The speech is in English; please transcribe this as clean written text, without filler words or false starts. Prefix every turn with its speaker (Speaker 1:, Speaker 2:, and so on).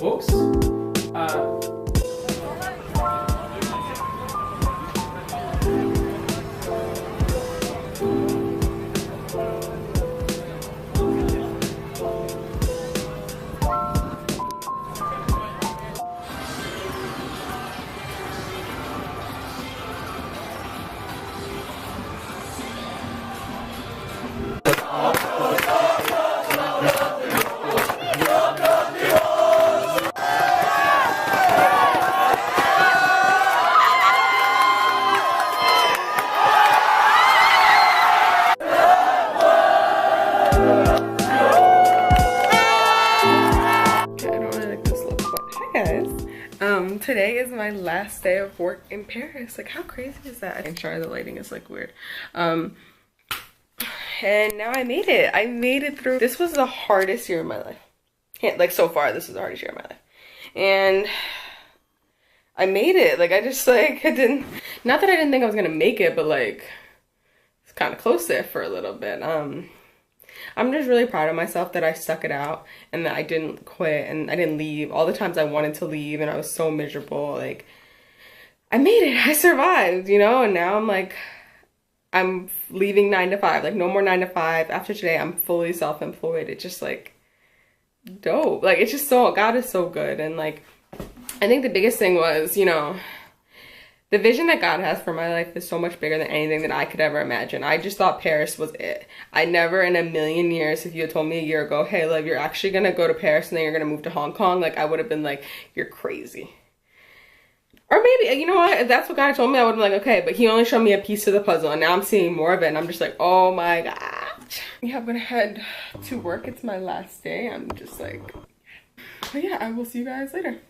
Speaker 1: Oops. Today is my last day of work in Paris. Like, how crazy is that? I'm sorry, the lighting is like weird. And now I made it. I made it through. This was the hardest year of my life. Like, so far, this was the hardest year of my life. And I made it. Like, I just, like, I didn't, not that I didn't think I was gonna make it, but like, it's kind of close there for a little bit. I'm just really proud of myself that I stuck it out and that I didn't quit and I didn't leave. All the times I wanted to leave and I was so miserable, like, I made it. I survived, you know? And now I'm like, I'm leaving 9 to 5. Like, no more 9 to 5. After today, I'm fully self-employed. It's just, like, dope. Like, it's just so, God is so good. And, like, I think the biggest thing was, you know, the vision that God has for my life is so much bigger than anything that I could ever imagine. I just thought Paris was it. I never in a million years, if you had told me a year ago, hey, Liv, you're actually gonna go to Paris and then you're gonna move to Hong Kong, like, I would have been like, you're crazy. Or maybe, you know what, if that's what God told me, I would have been like, okay, but he only showed me a piece of the puzzle and now I'm seeing more of it and I'm just like, oh my God. Yeah, I'm gonna head to work. It's my last day. I'm just like, but yeah, I will see you guys later.